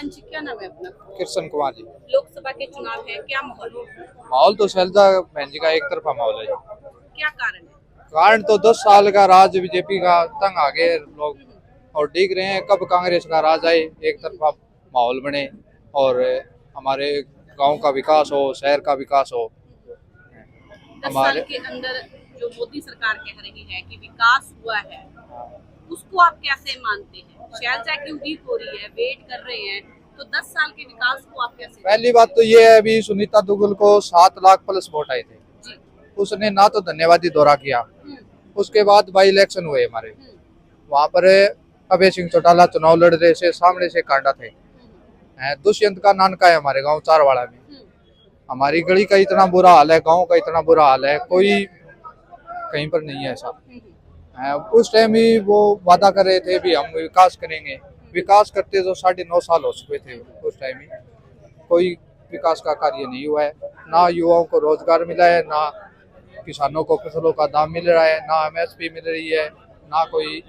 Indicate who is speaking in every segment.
Speaker 1: हाँ जी, क्या नाम है अपना?
Speaker 2: कृष्ण कुमार जी।
Speaker 1: लोकसभा के चुनाव है, क्या माहौल हो?
Speaker 2: माहौल तो शैलजा बहन जी का एक तरफा माहौल है जी।
Speaker 1: क्या कारण है?
Speaker 2: कारण तो 10 साल का राज बीजेपी का तंग आगे लोग और देख रहे हैं कब कांग्रेस का राज आए, एक तरफा माहौल बने और हमारे गांव का विकास हो, शहर का विकास हो।
Speaker 1: 10 साल
Speaker 2: हमारे
Speaker 1: के अंदर जो मोदी सरकार कह रही है कि विकास हुआ है, उसको आप कैसे मानते हैं? शैलजा क्यों वीक हो रही है, वेट कर रहे हैं, तो 10 साल के विकास को आप कैसे?
Speaker 2: पहली बात तो ये है, अभी सुनीता दुग्गल को 7 लाख प्लस वोट आए थे।
Speaker 1: जी।
Speaker 2: उसने ना तो धन्यवादी दौरा किया,
Speaker 1: हम्म,
Speaker 2: उसके बाद बाई इलेक्शन हुए हमारे,
Speaker 1: हम्म,
Speaker 2: वहां पर अभय सिंह चौटाला चुनाव लड़ रहे थे, सामने से कांडा थे। दुष्यंत का नानका है हमारे गांव चारवाड़ा में।
Speaker 1: हम्म,
Speaker 2: हमारी गली का इतना बुरा हाल है, गांव का इतना बुरा हाल है, कोई कहीं पर नहीं है ऐसा। उस टाइम ही वो वादा कर रहे थे भी हम विकास करेंगे, विकास करते तो 9.5 साल हो चुके थे। उस टाइम ही कोई विकास का कार्य नहीं हुआ है, ना युवाओं को रोजगार मिला है, ना किसानों को फसलों का दाम मिल रहा है, ना एमएसपी मिल रही है, ना कोई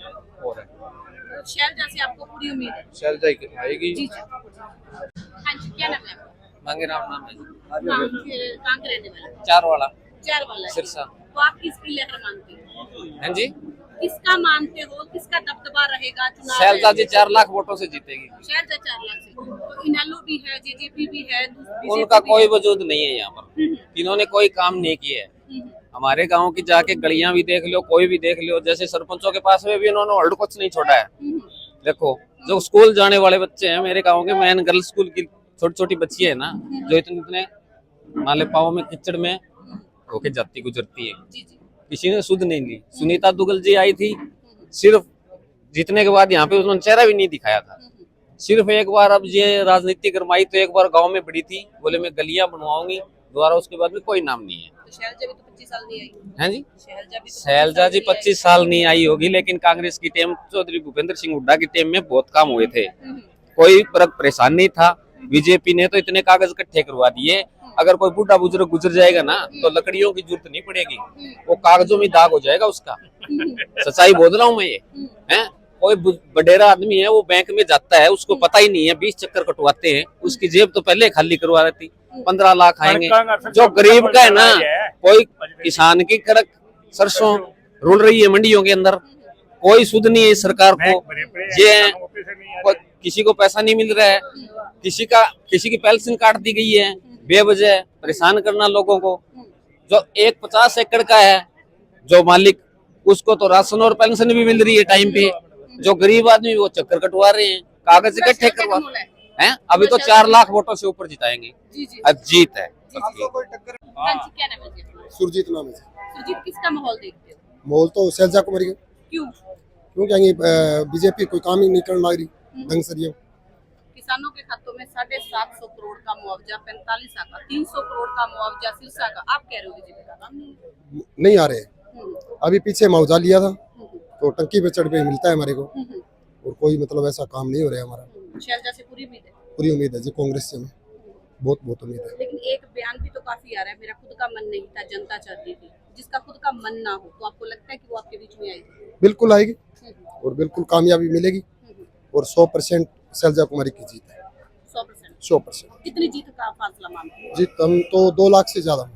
Speaker 2: और है।
Speaker 1: तो शैलजा से आपको पूरी उम्मीद है?
Speaker 2: शैलजा ही आएगी।
Speaker 1: जी जी। हाँ जी, क्या नाम है आपका?
Speaker 3: मांगेराम नाम है जी।
Speaker 1: कहाँ के रहने वाले?
Speaker 3: चार वाला
Speaker 1: चार वाला है।
Speaker 3: सिरसा।
Speaker 1: तो आप किसकी लहर मानते हो?
Speaker 3: हाँ जी,
Speaker 1: किसका मानते हो, किसका दबदबा रहेगा चुनाव
Speaker 3: शैलजा
Speaker 1: में?
Speaker 3: जी 4 लाख वोटों से जीतेगी।
Speaker 1: शैलजा 4 लाख से, तो इनेलो भी है, जेजेपी भी है,
Speaker 3: उनका
Speaker 1: बीजेपी भी
Speaker 3: कोई
Speaker 1: है।
Speaker 3: वजूद नहीं है यहाँ पर, इन्होंने कोई काम नहीं किया है। हमारे गांव की जाके गलियां भी देख लो, कोई भी देख लो, जैसे सरपंचों के पास में भी इन्होंने हल्ड कुछ नहीं छोड़ा है। देखो, जो स्कूल जाने वाले बच्चे हैं मेरे गांव के, मैन गर्ल्स स्कूल की छोटी छोटी बच्ची है ना, जो इतने इतने नाले पाँव में कीचड़ में होके जाती गुजरती है,
Speaker 1: जी जी।
Speaker 3: किसी ने सुध नहीं ली। सुनीता दुग्गल जी आई थी, सिर्फ जीतने के बाद यहाँ पे उन्होंने चेहरा भी नहीं दिखाया था। सिर्फ एक बार अब ये राजनीति गरमाई तो एक बार गांव में बड़ी थी, बोले मैं गलियां बनवाऊंगी दोबारा, उसके बाद में कोई नाम नहीं है।
Speaker 1: तो शैलजा भी तो 25 साल नहीं आई।
Speaker 3: हैं जी,
Speaker 1: शैलजा भी तो
Speaker 3: शैलजा जी 25 साल नहीं आई होगी, लेकिन कांग्रेस की टीम चौधरी भूपेंद्र सिंह हुड्डा की टीम में बहुत काम हुए थे, कोई फर्क परेशान नहीं था। बीजेपी ने तो इतने कागज इकट्ठे करवा दिए, अगर कोई बूढ़ा बुजुर्ग गुजर जाएगा ना तो लकड़ियों की जरूरत नहीं पड़ेगी, वो कागजों में दाग हो जाएगा उसका। सच्चाई बोल रहा हूँ मैं ये है। कोई बडेरा आदमी है, वो बैंक में जाता है, उसको पता ही नहीं है, 20 चक्कर कटवाते हैं, उसकी जेब तो पहले खाली करवा रही थी। 15 लाख आएंगे। जो गरीब का है ना, कोई किसान की कड़क सरसों रुल रही है मंडियों के अंदर, कोई सुध नहीं है सरकार को। ये किसी को पैसा नहीं मिल रहा है, किसी की पेंशन काट दी गई है, बेवजह परेशान करना लोगों को। जो एक 50 एकड़ का है जो मालिक, उसको तो राशन और पेंशन भी मिल रही है टाइम पे, जो गरीब आदमी वो चक्कर कटवा रहे हैं, कागज इकट्ठे करवा हैं। अभी तो 4 लाख वोटों से ऊपर जिताएंगे, अब जीत है।
Speaker 1: हाँ जी, क्या नाम है जी?
Speaker 4: सुरजीत नाम है।
Speaker 1: सुरजीत, किसका माहौल देखते हो?
Speaker 4: माहौल तो शैलजा कुमारी का।
Speaker 1: क्यों?
Speaker 4: क्यों कहेंगे, बीजेपी कोई काम ही नहीं करने लग रही ढंग से।
Speaker 1: किसानों के खातों में 750 करोड़ का मुआवजा, 45 का, 300 करोड़ का मुआवजा सिरसा का, आप कह रहे हो बीजेपी का काम
Speaker 4: नहीं आ रहे। अभी पीछे मुआवजा लिया था तो टंकी पे चढ़ पे मिलता है हमारे को, और कोई मतलब ऐसा काम नहीं हो रहा है हमारा।
Speaker 1: शैलजा से पूरी उम्मीद है?
Speaker 4: पूरी उम्मीद है जी, कांग्रेस से हमें बहुत बहुत उम्मीद है।
Speaker 1: लेकिन एक बयान भी तो काफी आ रहा है, मेरा खुद का मन नहीं था, जनता चाहती थी। जिसका खुद का मन ना हो तो आपको लगता है कि वो आपके बीच में आएगी?
Speaker 4: बिल्कुल आएगी और बिल्कुल कामयाबी मिलेगी, और 100% शैलजा कुमारी की जीत है।
Speaker 1: 100%?
Speaker 4: 100%।
Speaker 1: कितनी जीत का फासला मानते हो?
Speaker 4: जीत हम तो 2 लाख से ज्यादा।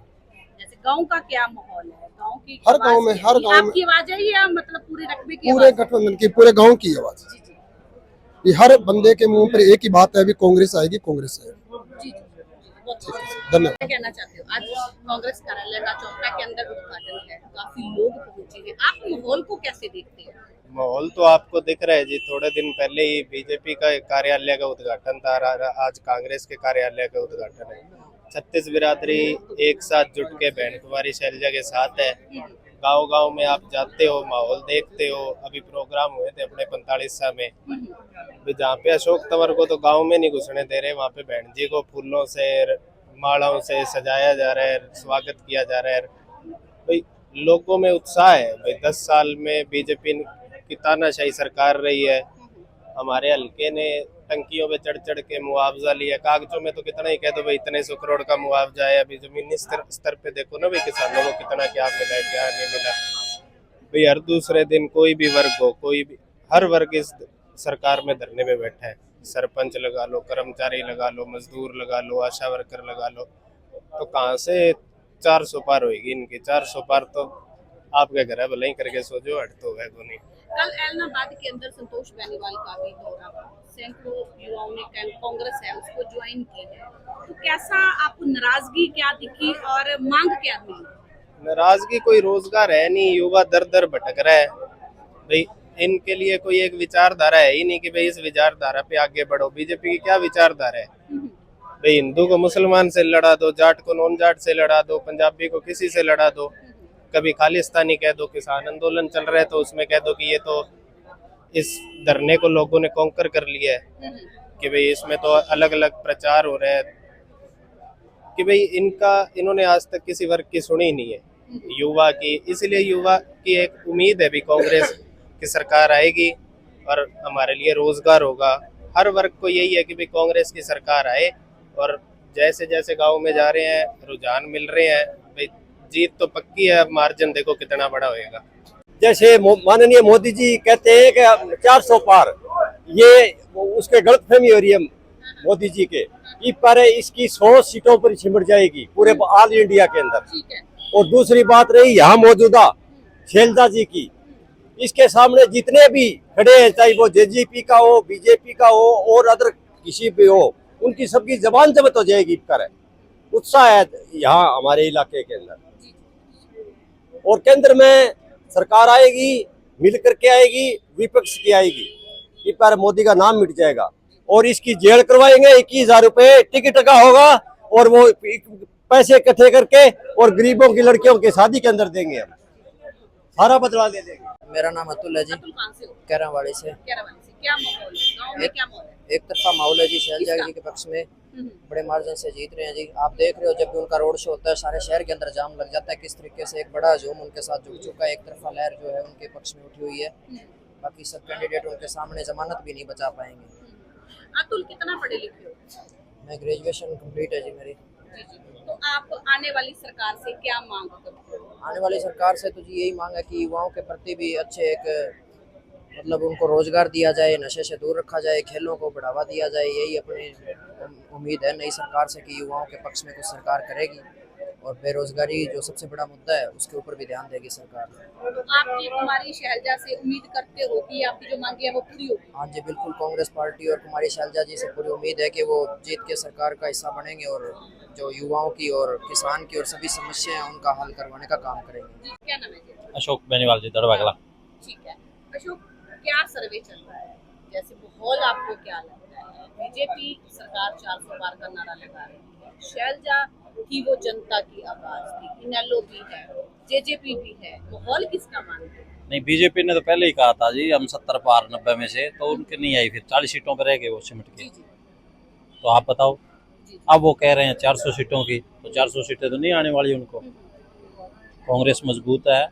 Speaker 1: जैसे गांव का क्या माहौल है? गांव की
Speaker 4: हर गांव में
Speaker 1: आपकी आवाज है या मतलब पूरे रकबे की?
Speaker 4: पूरे गठबंधन की, पूरे गांव की आवाज। ये हर बंदे के मुंह पर एक ही बात है, अभी कांग्रेस आएगी, कांग्रेस आएगी। धन्यवाद।
Speaker 1: क्या कहना चाहते हो? आज कांग्रेस कार्यालय का चौथा के अंदर उद्घाटन है, काफी लोग पहुंचे हैं, आप माहौल को कैसे देखते हैं?
Speaker 5: माहौल तो आपको दिख रहा है जी, थोड़े दिन पहले ही बीजेपी का कार्यालय का उद्घाटन था, आज कांग्रेस के कार्यालय का उद्घाटन है। 36 बिरादरी एक साथ जुट के बहन कुमारी शैलजा के साथ है। गांव गांव में आप जाते हो, माहौल देखते हो। अभी प्रोग्राम हुए थे अपने 45 में, जहाँ पे अशोक तंवर को तो गांव में नहीं घुसने दे रहे, वहाँ पे बहन जी को फूलों से मालाओं से सजाया जा रहा है, स्वागत किया जा रहा है। भाई लोगों में उत्साह है। भाई 10 साल में बीजेपी की तानाशाही सरकार रही है, हमारे हल्के ने टंकियों पे चढ़ चढ़ के मुआवजा लिया। कागजों में तो कितना ही कह दो भाई, इतने 100 करोड़ का मुआवजा है। अभी जमीनी स्तर पे देखो ना भाई, किसानों को कितना क्या मिला है, क्या नहीं मिला। भाई हर दूसरे दिन कोई भी वर्ग हो, कोई भी, हर वर्ग इस सरकार में धरने में बैठा है। सरपंच लगा लो, कर्मचारी लगा लो, मजदूर लगा लो, आशा वर्कर लगा लो, तो कहाँ से 400 पार होगी इनकी। 400 पार तो आपके घर है, भले ही करके सोचो, हट तो है को नहीं।
Speaker 1: कल ऐलनाबाद के अंदर संतोष बेनीवाल का भी दौरा था, सैकड़ों युवाओं ने कांग्रेस है उसको ज्वाइन की है, तो कैसा आपको नाराजगी क्या दिखी और मांग क्या मिली?
Speaker 5: नाराजगी कोई रोजगार है नहीं, युवा दर दर भटक रहा है भाई। इनके लिए कोई एक विचारधारा है ही नहीं कि भाई इस विचारधारा पे आगे बढ़ो। बीजेपी की क्या विचारधारा है भाई? हिंदू को मुसलमान से लड़ा दो, जाट को नॉन जाट से लड़ा दो, पंजाबी को किसी से लड़ा दो, कभी खालिस्तानी कह दो। किसान आंदोलन चल रहा है तो उसमें कह दो कि ये तो इस धरने को लोगों ने कॉन्कर कर लिया है कि भाई इसमें तो अलग अलग प्रचार हो रहे हैं कि भाई इन्होंने आज तक किसी वर्ग की सुनी नहीं है, युवा की। इसलिए युवा की एक उम्मीद है भी कांग्रेस की सरकार आएगी और हमारे लिए रोजगार होगा। हर वर्ग को यही है कि भाई कांग्रेस की सरकार आए, और जैसे जैसे गांव में जा रहे हैं रुझान मिल रहे हैं भाई, जीत तो पक्की है। अब मार्जिन देखो कितना बड़ा होएगा।
Speaker 6: जैसे माननीय मोदी जी कहते हैं कि 400 पार, ये उसके गलतफहमी हो रही है मोदी जी के कि पर इसकी 100 सीटों पर सिमट जाएगी पूरे ऑल इंडिया के अंदर।
Speaker 1: ठीक है।
Speaker 6: और दूसरी बात रही यहाँ मौजूदा शैलजा जी की, इसके सामने जितने भी खड़े हैं, चाहे वो जेजेपी का हो, बीजेपी का हो और अदर किसी भी हो, उनकी सबकी जबान जब्त हो जाएगी कर। उत्साह है यहाँ हमारे इलाके के अंदर। और केंद्र में सरकार आएगी, मिल करके आएगी, विपक्ष की आएगी, इस पर मोदी का नाम मिट जाएगा। और इसकी जेल करवाएंगे, 21,000 रुपए टिकट का होगा, और वो पैसे इकट्ठे करके और गरीबों की लड़कियों की शादी के अंदर देंगे, हम सारा बदला दे देंगे।
Speaker 7: मेरा नाम अतुल है जी,
Speaker 1: अतुल कहाँ से हो?
Speaker 7: कैरावाड़ी से।
Speaker 1: कैरावाली से। क्या माहौल है गाँव में, क्या माहौल है?
Speaker 7: एक तरफा माहौल है जी, शैलजा जी के पक्ष में बड़े मार्जिन से जीत रहे हैं जी। आप देख रहे हो जब भी उनका रोड शो होता है सारे शहर के अंदर जाम लग जाता है, किस तरीके से एक बड़ा हुजूम उनके साथ जुड़ चुका है। एक तरफा लहर जो है उनके पक्ष में उठी हुई है, बाकी सब कैंडिडेट उनके सामने जमानत भी नहीं बचा पाएंगे।
Speaker 1: अतुल कितना पढ़े लिखे हो?
Speaker 7: मैं ग्रेजुएशन कंप्लीट है जी मेरी।
Speaker 1: जी जी। तो आप आने वाली सरकार से क्या मांग करते हो?
Speaker 7: आने वाली सरकार से तो जी यही मांग है कि युवाओं के प्रति भी अच्छे एक मतलब उनको रोजगार दिया जाए, नशे से दूर रखा जाए, खेलों को बढ़ावा दिया जाए। यही अपनी उम्मीद है नई सरकार से कि युवाओं के पक्ष में कुछ सरकार करेगी, और बेरोजगारी जो सबसे बड़ा मुद्दा है उसके ऊपर भी ध्यान देगी सरकार।
Speaker 1: तो आपकी कुमारी शैलजा से उम्मीद करते हो कि आपकी जो मांगे है वो पूरी होगी?
Speaker 7: हाँ जी बिल्कुल, कांग्रेस पार्टी और कुमारी शैलजा जी से पूरी उम्मीद है कि वो जीत के सरकार का हिस्सा बनेंगे और जो युवाओं की और किसान की और सभी समस्याएं हैं उनका हल करवाने का काम करेंगे।
Speaker 1: जी, क्या नाम है जी?
Speaker 8: अशोक बेनीवाल जी, दड़वागला।
Speaker 1: ठीक है अशोक, क्या सर्वे चल रहा है, जैसे माहौल आपको क्या लगता है? बीजेपी सरकार 400 पार का नारा लगा रही है, शैलजा की वो जनता की आवाज थी, इनेलो भी है, जेजेपी भी है, माहौल किसका मानते हैं?
Speaker 8: नहीं, बीजेपी ने तो पहले ही कहा था जी हम 70 पार 90 में से, तो उनके नहीं आई, फिर 40 सीटों पर रह गए वो सिमट के।
Speaker 1: जी जी
Speaker 8: तो आप बताओ,
Speaker 1: जी।
Speaker 8: अब वो कह रहे हैं 400 सीटों की, तो 400 सीटें तो नहीं आने वाली उनको। कांग्रेस मजबूत है,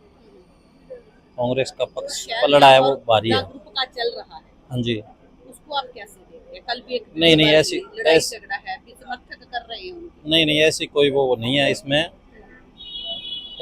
Speaker 8: कांग्रेस का पक्ष पलड़ा है वो भारी है।
Speaker 1: ग्रुप का चल रहा है,
Speaker 8: हाँ जी।
Speaker 1: उसको आप कैसे देखते हैं? कल भी एक
Speaker 8: नहीं, ऐसी
Speaker 1: लड़ाई झगड़ा है, भी समर्थक कर रहे हैं उनकी।
Speaker 8: नहीं, ऐसी कोई वो नहीं है इसमें।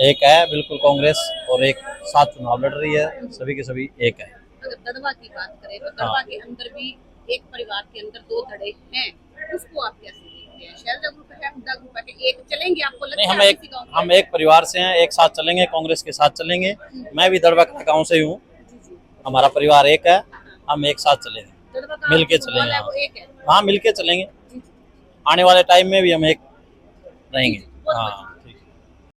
Speaker 8: एक है बिल्कुल कांग्रेस, और एक साथ चुनाव लड़ रही है, सभी के सभी एक है।
Speaker 1: अगर दड़वा की बात करें तो दड़वा के अंदर भी एक परिवार के अंदर दो धड़े हैं, उसको आप कैसे देखते हैं? शैलजा ग्रुप है, हुड्डा ग्रुप है, कि एक चलेंगे? आपको लगता
Speaker 8: नहीं,
Speaker 1: है
Speaker 8: हम एक परिवार से हैं, एक साथ चलेंगे, कांग्रेस के साथ चलेंगे। मैं भी दड़वा के गाँव से हूँ, हमारा परिवार एक है, हम एक साथ चलेंगे, मिल के चलेंगे।
Speaker 1: वो एक है।
Speaker 8: हाँ, मिल के चलेंगे, आने वाले टाइम में भी हम एक रहेंगे। हाँ।